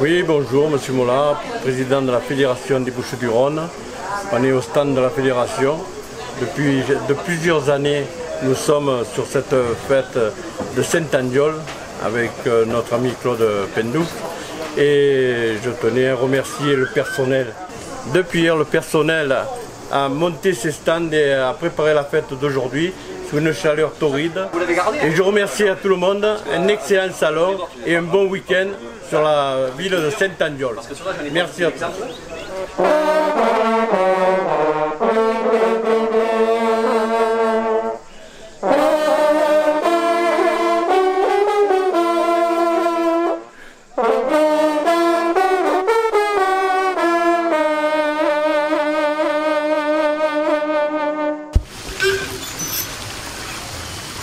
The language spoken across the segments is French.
Oui, bonjour, Monsieur Mola, président de la Fédération des Bouches-du-Rhône. On est au stand de la Fédération. Depuis plusieurs années, nous sommes sur cette fête de Saint-Andiol avec notre ami Claude Pendouf. Et je tenais à remercier le personnel. Depuis hier, le personnel a monté ses stands et a préparé la fête d'aujourd'hui sous une chaleur torride. Et je remercie à tout le monde un excellent salon et un bon week-end sur la ville de Saint-Andiol. Merci à tous.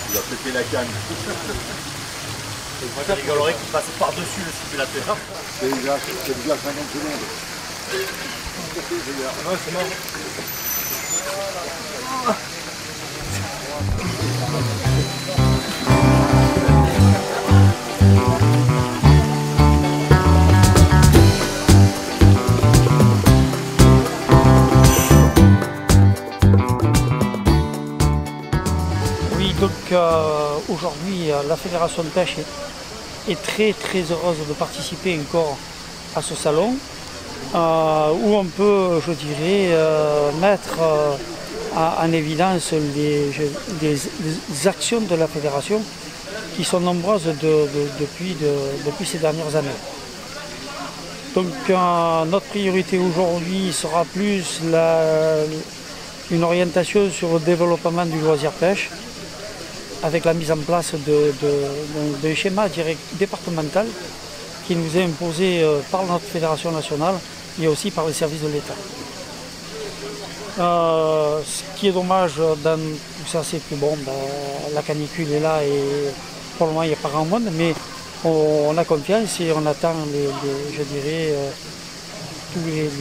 Il a pété la canne. Moi je rigolerais qu'il passe par-dessus le simulateur. C'est déjà 50 secondes. Non, c'est mort. Donc aujourd'hui la Fédération de pêche est très heureuse de participer encore à ce salon où on peut, je dirais, mettre en évidence les actions de la Fédération qui sont nombreuses depuis ces dernières années. Donc notre priorité aujourd'hui sera plus une orientation sur le développement du loisir pêche, avec la mise en place d'un schéma départemental qui nous est imposé par notre fédération nationale et aussi par les services de l'État. Ce qui est dommage dans tout ça, c'est que bon, la canicule est là et pour le moment il n'y a pas grand monde, mais on a confiance et on attend je dirais, tous les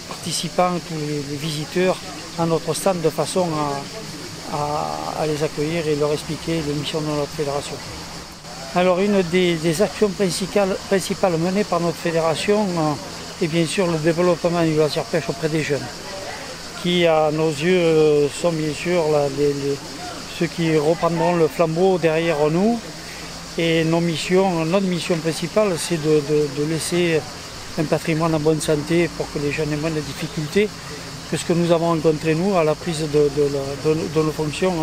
participants, tous les visiteurs à notre stand de façon à les accueillir et leur expliquer les missions de notre fédération. Alors une des actions principales menées par notre fédération est bien sûr le développement du loisir pêche auprès des jeunes, qui à nos yeux sont bien sûr ceux qui reprendront le flambeau derrière nous. Et notre mission principale, c'est de laisser un patrimoine en bonne santé pour que les jeunes aient moins de difficultés que ce que nous avons rencontré nous à la prise de nos fonctions,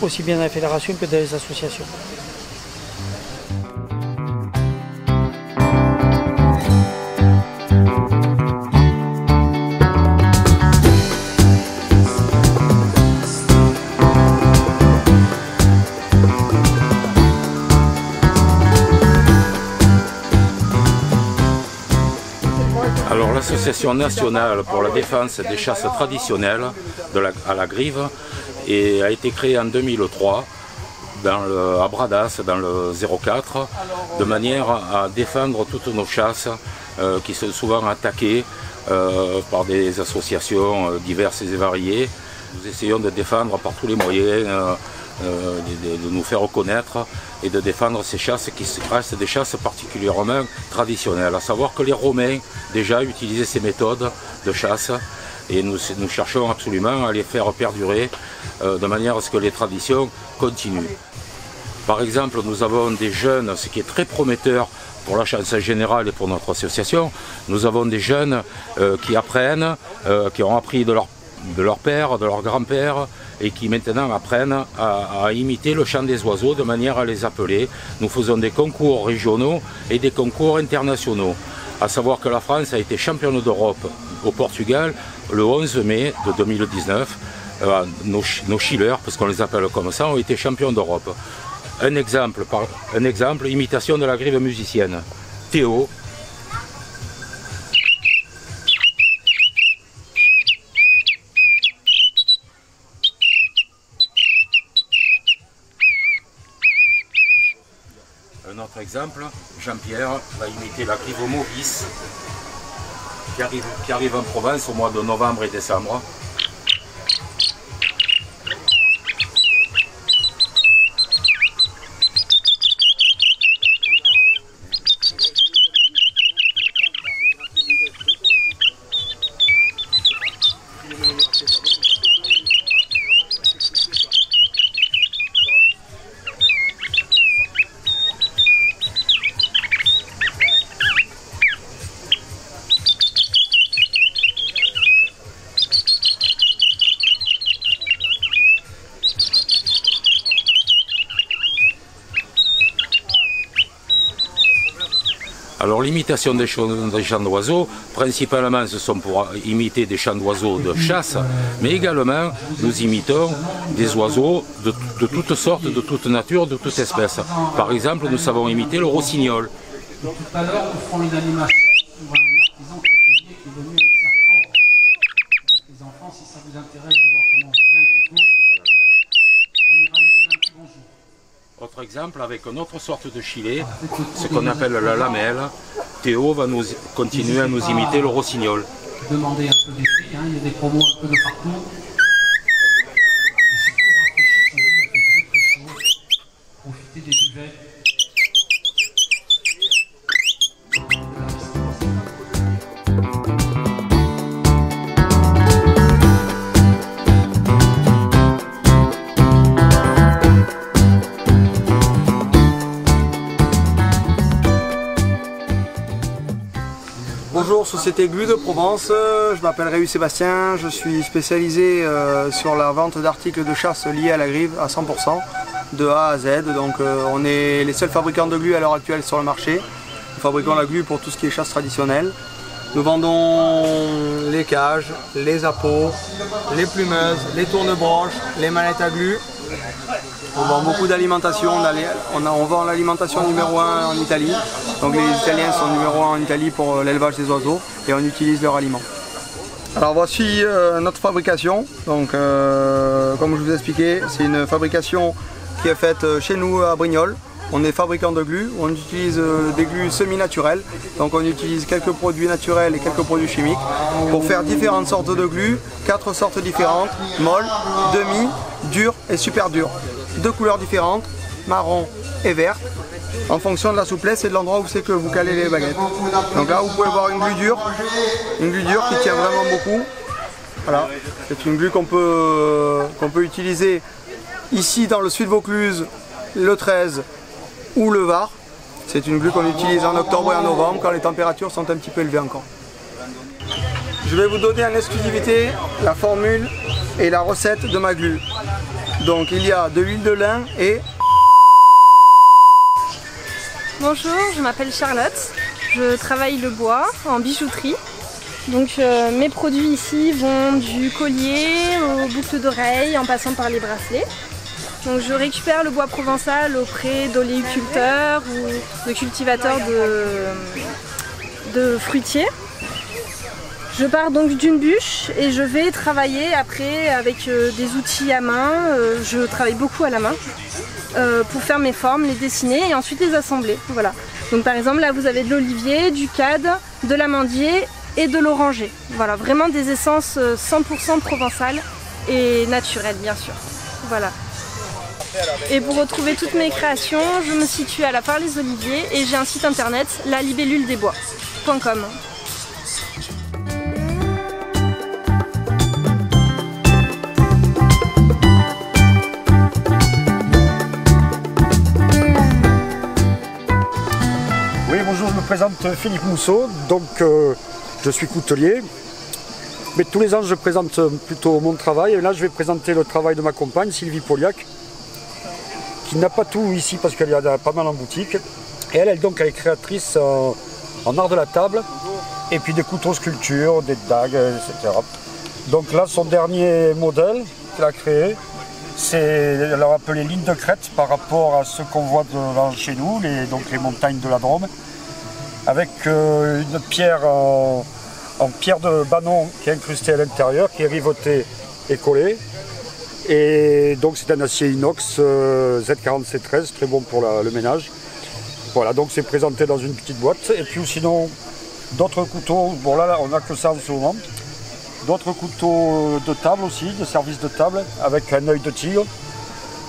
aussi bien dans la fédération que dans les associations. Alors l'Association nationale pour la défense des chasses traditionnelles à la Grive a été créée en 2003 à Bradas, dans le 04, de manière à défendre toutes nos chasses qui sont souvent attaquées par des associations diverses et variées. Nous essayons de défendre par tous les moyens, de nous faire reconnaître et de défendre ces chasses qui restent des chasses particulièrement traditionnelles. À savoir que les Romains déjà utilisaient ces méthodes de chasse et nous cherchons absolument à les faire perdurer de manière à ce que les traditions continuent. Par exemple, nous avons des jeunes, ce qui est très prometteur pour la chasse en général et pour notre association, nous avons des jeunes qui apprennent, qui ont appris de leur père, de leur grand-père, et qui maintenant apprennent à imiter le chant des oiseaux de manière à les appeler. Nous faisons des concours régionaux et des concours internationaux. À savoir que la France a été championne d'Europe au Portugal le 11 mai de 2019. Nos chillers, parce qu'on les appelle comme ça, ont été champions d'Europe. Un exemple, imitation de la grive musicienne. Théo. Un autre exemple, Jean-Pierre va imiter la grive Maurice qui arrive en Provence au mois de novembre et décembre. Alors l'imitation des chants d'oiseaux, principalement ce sont pour imiter des chants d'oiseaux de chasse, mais également nous imitons des oiseaux de toutes sortes, de toute nature, de toute espèce. Par exemple, nous savons imiter le rossignol. Tout à l'heure, nous ferons une animation pour un artisan coutelier qui est venu avec sa forge. Donc, les enfants, si ça vous intéresse de voir comment on fait un couteau, on ira lui dire un petit bonjour. Autre exemple, avec une autre sorte de filet, ce qu'on appelle la lamelle, Théo va continuer à nous imiter le rossignol. Demandez un peu des prix, il y a des promos un peu de partout. Et surtout, rafraîchissez-vous, il fait très chaud. Profitez des duvets. Bonjour, Société Glu de Provence, je m'appelle Réu Sébastien, je suis spécialisé sur la vente d'articles de chasse liés à la grive à 100%, de A à Z. Donc on est les seuls fabricants de glu à l'heure actuelle sur le marché. Nous fabriquons la glu pour tout ce qui est chasse traditionnelle. Nous vendons les cages, les appâts, les plumeuses, les tourne-broches, les manettes à glu. On vend beaucoup d'alimentation, on vend l'alimentation numéro 1 en Italie. Donc les Italiens sont numéro 1 en Italie pour l'élevage des oiseaux et on utilise leur aliment. Alors voici notre fabrication. Donc comme je vous ai expliqué, c'est une fabrication qui est faite chez nous à Brignoles. On est fabricant de glu, on utilise des glus semi-naturels. Donc on utilise quelques produits naturels et quelques produits chimiques pour faire différentes sortes de glu, 4 sortes différentes, molle, demi, dur et super dur. 2 couleurs différentes, marron et vert, en fonction de la souplesse et de l'endroit où c'est que vous calez les baguettes. Donc là vous pouvez voir une glu dure qui tient vraiment beaucoup. Voilà, c'est une glu qu'on peut utiliser ici dans le sud Vaucluse, le 13 ou le Var. C'est une glu qu'on utilise en octobre et en novembre quand les températures sont un petit peu élevées encore. Je vais vous donner en exclusivité la formule et la recette de ma glu. Donc il y a de l'huile de lin et... Bonjour, je m'appelle Charlotte, je travaille le bois en bijouterie. Donc mes produits ici vont du collier aux boucles d'oreilles en passant par les bracelets. Donc je récupère le bois provençal auprès d'oléiculteurs ou de cultivateurs de fruitiers. Je pars donc d'une bûche et je vais travailler après avec des outils à main. Je travaille beaucoup à la main pour faire mes formes, les dessiner et ensuite les assembler. Voilà. Donc par exemple là vous avez de l'olivier, du cad, de l'amandier et de l'oranger. Voilà, vraiment des essences 100% provençales et naturelles bien sûr. Voilà. Et pour retrouver toutes mes créations, je me situe à la Part les Oliviers et j'ai un site internet, lalibellule-des-bois.com. Oui, bonjour, je me présente Philippe Mousseau, donc je suis coutelier. Mais tous les ans, je présente plutôt mon travail. Et là, je vais présenter le travail de ma compagne, Sylvie Poliac, qui n'a pas tout ici parce qu'elle y a pas mal en boutique. Et elle est créatrice en art de la table, et puis des couteaux sculptures, des dagues, etc. Donc là, son dernier modèle qu'elle a créé, elle l'a appelé ligne de crête par rapport à ce qu'on voit chez nous, les montagnes de la Drôme, avec une pierre en pierre de Banon qui est incrustée à l'intérieur, qui est rivotée et collée. Et donc c'est un acier inox Z40C13, très bon pour le ménage. Voilà, donc c'est présenté dans une petite boîte. Et puis sinon, d'autres couteaux, bon là on n'a que ça en ce moment. D'autres couteaux de table aussi, de service de table, avec un œil de tigre.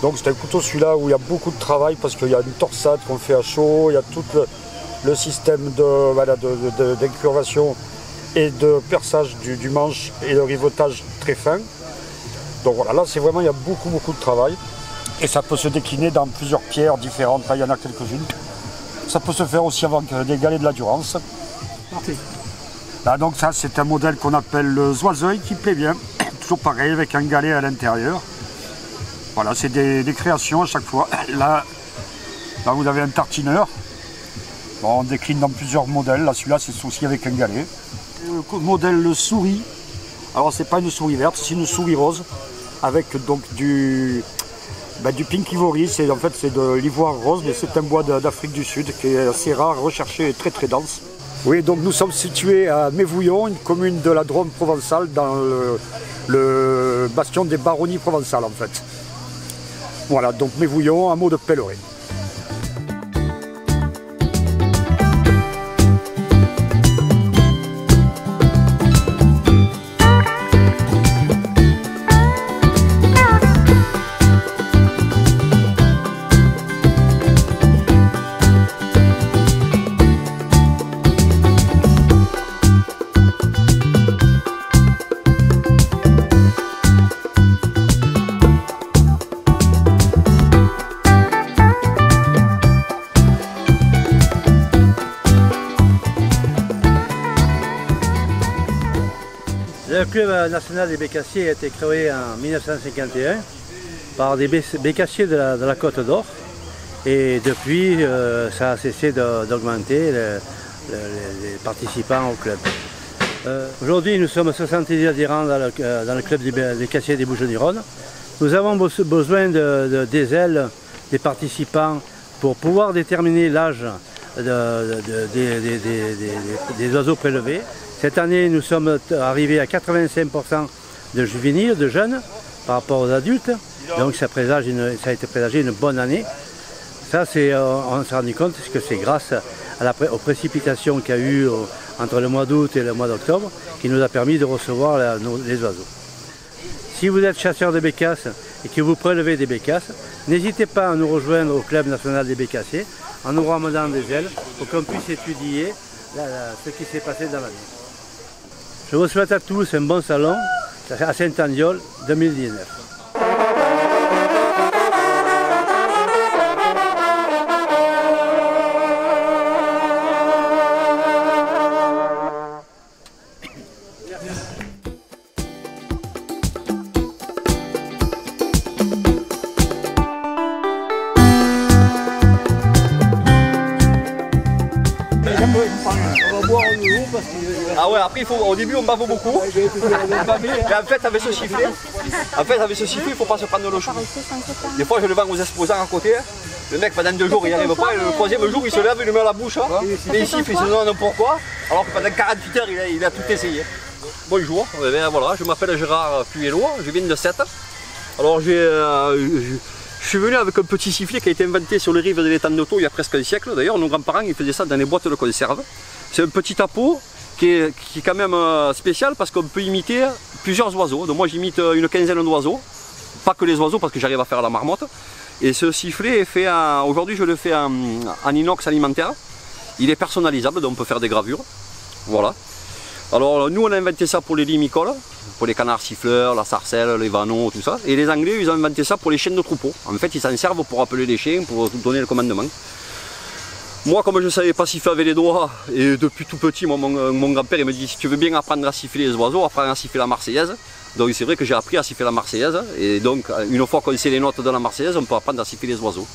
Donc c'est un couteau celui-là où il y a beaucoup de travail parce qu'il y a une torsade qu'on fait à chaud, il y a tout le système d'incurvation et de perçage du manche et de rivetage très fin. Donc voilà, là c'est vraiment, il y a beaucoup de travail. Et ça peut se décliner dans plusieurs pierres différentes, là il y en a quelques-unes. Ça peut se faire aussi avec des galets de la Durance. Là donc ça c'est un modèle qu'on appelle le Zoiseuil qui plaît bien. Toujours pareil avec un galet à l'intérieur. Voilà, c'est des créations à chaque fois. Là vous avez un tartineur. Bon, on décline dans plusieurs modèles. Là, celui-là, c'est aussi avec un galet. Le modèle souris. Alors, c'est pas une souris verte, c'est une souris rose avec donc du pink ivory. En fait, c'est de l'ivoire rose, mais c'est un bois d'Afrique du Sud qui est assez rare, recherché et très très dense. Oui, donc nous sommes situés à Mévouillon, une commune de la Drôme provençale, dans le bastion des baronnies provençales en fait. Voilà, donc Mévouillon, hameau de Pellerin. Le club national des bécassiers a été créé en 1951 par des bécassiers de la Côte d'Or et depuis ça a cessé d'augmenter les participants au club. Aujourd'hui nous sommes 70 adhérents dans le club des bécassiers des Bouches-du-Rhône. Nous avons besoin des ailes des participants pour pouvoir déterminer l'âge des oiseaux prélevés. Cette année, nous sommes arrivés à 85% de juvéniles, de jeunes, par rapport aux adultes. Donc ça a été présagé une bonne année. Ça, on s'est rendu compte que c'est grâce aux précipitations qu'il y a eu entre le mois d'août et le mois d'octobre qui nous a permis de recevoir les oiseaux. Si vous êtes chasseur de bécasses et que vous prélevez des bécasses, n'hésitez pas à nous rejoindre au Club national des bécassiers en nous ramenant des ailes pour qu'on puisse étudier ce qui s'est passé dans l'année. Je vous souhaite à tous un bon salon à Saint-Andiol 2019. Ah ouais, après au début on bave beaucoup. Et en fait avec ce sifflet, il faut pas se prendre le chou. Des fois je le vends aux exposants à côté. Le mec pendant 2 jours il n'y arrive pas et le 3e jour il se lève, il le met à la bouche. Et il siffle, il se demande pourquoi. Alors que pendant 48 heures il a tout essayé. Bonjour, voilà, je m'appelle Gérard Puello, je viens de Sète. Alors je suis venu avec un petit sifflet qui a été inventé sur les rives de l'étang de Thau il y a presque un siècle. D'ailleurs nos grands-parents ils faisaient ça dans les boîtes de conserve. C'est un petit tapot qui est quand même spécial parce qu'on peut imiter plusieurs oiseaux. Donc moi j'imite une quinzaine d'oiseaux, pas que les oiseaux parce que j'arrive à faire la marmotte. Et ce sifflet est fait, aujourd'hui je le fais en inox alimentaire. Il est personnalisable, donc on peut faire des gravures. Voilà. Alors nous on a inventé ça pour les limicoles, pour les canards siffleurs, la sarcelle, les vanneaux, tout ça. Et les Anglais ils ont inventé ça pour les chiens de troupeau. En fait ils s'en servent pour appeler les chiens, pour donner le commandement. Moi, comme je ne savais pas siffler avec les doigts, et depuis tout petit, mon grand-père me dit si tu veux bien apprendre à siffler les oiseaux, apprends à siffler la Marseillaise. Donc c'est vrai que j'ai appris à siffler la Marseillaise, et donc une fois qu'on sait les notes de la Marseillaise, on peut apprendre à siffler les oiseaux.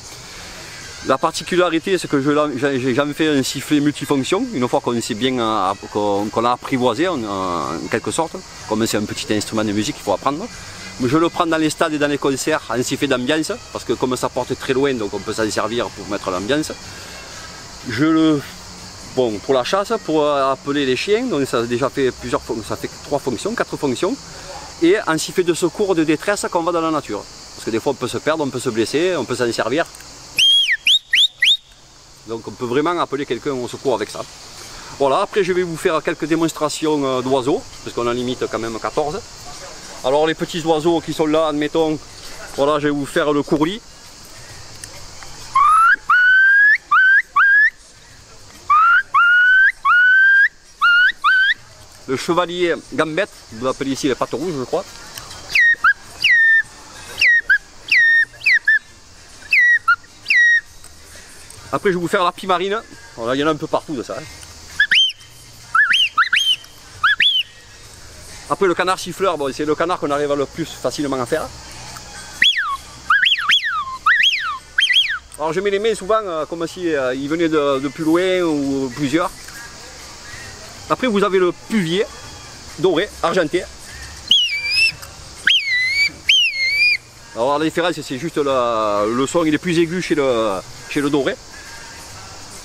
La particularité, c'est que j'ai jamais fait un sifflet multifonction, une fois qu'on sait bien, qu'on l'a apprivoisé en quelque sorte, comme c'est un petit instrument de musique qu'il faut apprendre. Je le prends dans les stades et dans les concerts en sifflet d'ambiance, parce que comme ça porte très loin, donc on peut s'en servir pour mettre l'ambiance. Pour la chasse, pour appeler les chiens, donc ça a déjà fait ça fait 4 fonctions. Et un sifflet de secours, de détresse quand on va dans la nature. Parce que des fois on peut se perdre, on peut se blesser, on peut s'en servir. Donc on peut vraiment appeler quelqu'un au secours avec ça. Voilà, après je vais vous faire quelques démonstrations d'oiseaux, parce qu'on en limite quand même 14. Alors les petits oiseaux qui sont là, admettons, voilà, je vais vous faire le courlis. Le chevalier gambette, vous l'appelez ici les pattes rouges je crois. Après je vais vous faire la pimarine, voilà, il y en a un peu partout de ça. Après le canard siffleur, bon, c'est le canard qu'on arrive le plus facilement à faire. Alors je mets les mains souvent comme si ils venaient de plus loin ou plusieurs. Après vous avez le pluvier doré, argenté. Alors la différence c'est juste le son, il est plus aigu chez le doré.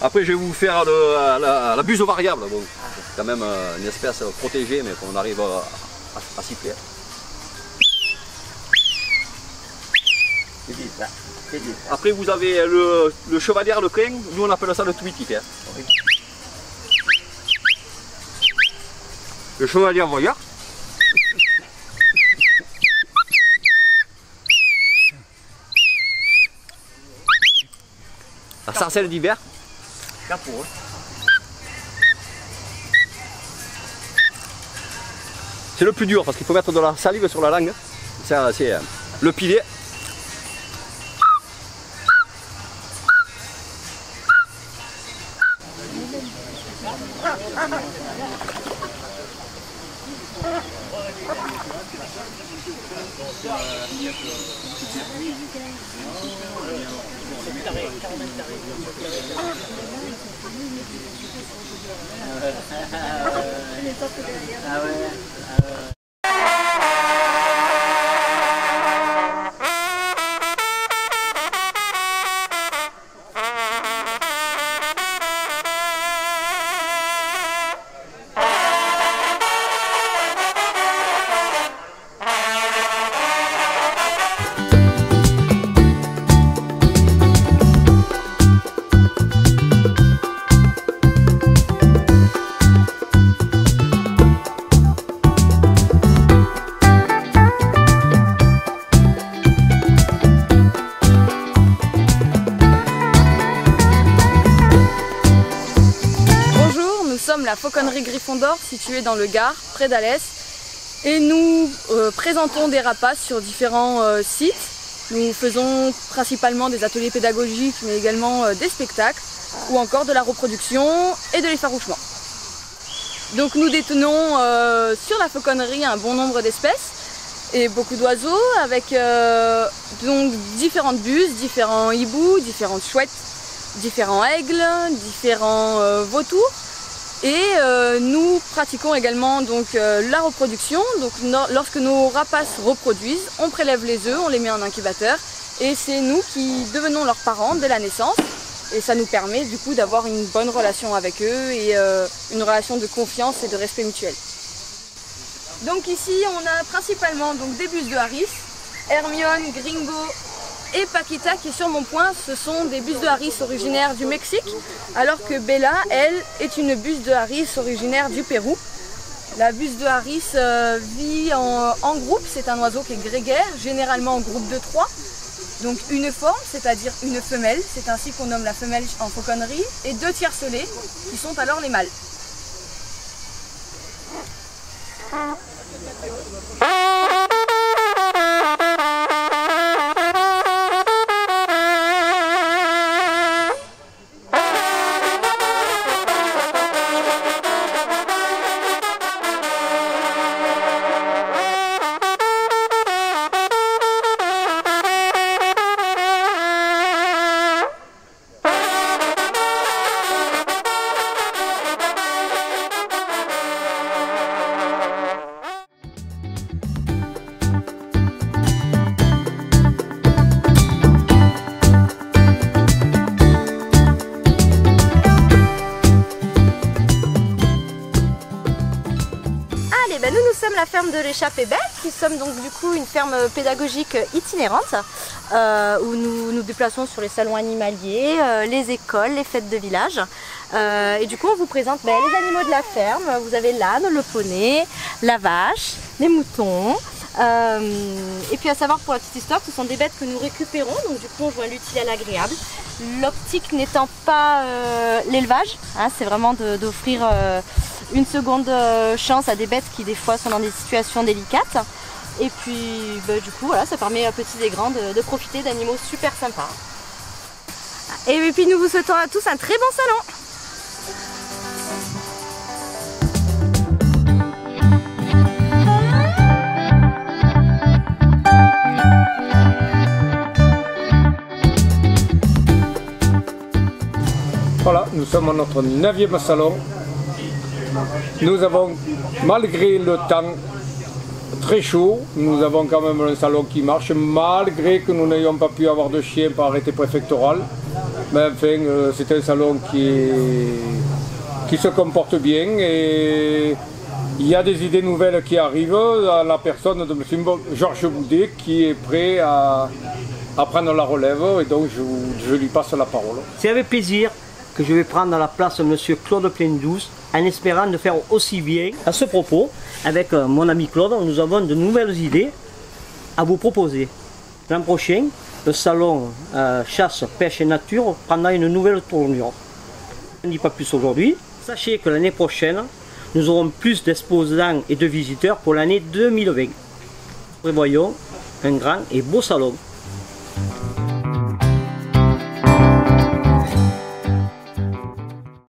Après je vais vous faire la buse variable. Bon, c'est quand même une espèce protégée mais qu'on arrive à siffler. Après vous avez le chevalier le crin, nous on appelle ça le tweety. Le chevalier voyeur. La sarcelle d'hiver. C'est le plus dur parce qu'il faut mettre de la salive sur la langue. C'est le pilet. La Fauconnerie Gryffondor située dans le Gard, près d'Alès, et nous présentons des rapaces sur différents sites. Nous faisons principalement des ateliers pédagogiques mais également des spectacles ou encore de la reproduction et de l'effarouchement. Donc nous détenons sur la fauconnerie un bon nombre d'espèces et beaucoup d'oiseaux avec donc différentes buses, différents hiboux, différentes chouettes, différents aigles, différents vautours. Et nous pratiquons également donc, la reproduction. Donc, lorsque nos rapaces reproduisent, on prélève les œufs, on les met en incubateur et c'est nous qui devenons leurs parents dès la naissance. Et ça nous permet du coup d'avoir une bonne relation avec eux et une relation de confiance et de respect mutuel. Donc ici on a principalement donc, des buses de Harris, Hermione, Gringo et Paquita qui est sur mon point. Ce sont des buses de Harris originaires du Mexique, alors que Bella, elle, est une buse de Harris originaire du Pérou. La buse de Harris vit en groupe, c'est un oiseau qui est grégaire, généralement en groupe de 3. Donc une forme, c'est-à-dire une femelle, c'est ainsi qu'on nomme la femelle en fauconnerie, et 2 tiercelets, qui sont alors les mâles. Nous sommes la ferme de l'Échappée Belle, qui sommes donc du coup une ferme pédagogique itinérante où nous nous déplaçons sur les salons animaliers, les écoles, les fêtes de village. Et du coup on vous présente les animaux de la ferme. Vous avez l'âne, le poney, la vache, les moutons. Et puis à savoir pour la petite histoire, ce sont des bêtes que nous récupérons, donc du coup on joint l'utile à l'agréable. L'optique n'étant pas l'élevage, hein, c'est vraiment d'offrir une seconde chance à des bêtes qui des fois sont dans des situations délicates. Et puis du coup voilà, ça permet à petits et grands de profiter d'animaux super sympas. Et puis nous vous souhaitons à tous un très bon salon. sommes à notre 9e salon. Nous avons, malgré le temps très chaud, nous avons quand même un salon qui marche, malgré que nous n'ayons pas pu avoir de chiens par arrêté préfectoral. Mais enfin, c'est un salon qui se comporte bien et il y a des idées nouvelles qui arrivent à la personne de M. Georges Boudet qui est prêt à prendre la relève et donc je lui passe la parole. C'est avec plaisir que je vais prendre la place de M. Claude Pleine-Douce en espérant de faire aussi bien. À ce propos, avec mon ami Claude, nous avons de nouvelles idées à vous proposer. L'an prochain, le salon chasse, pêche et nature prendra une nouvelle tournure. Je ne dis pas plus aujourd'hui. Sachez que l'année prochaine, nous aurons plus d'exposants et de visiteurs pour l'année 2020. Nous prévoyons un grand et beau salon.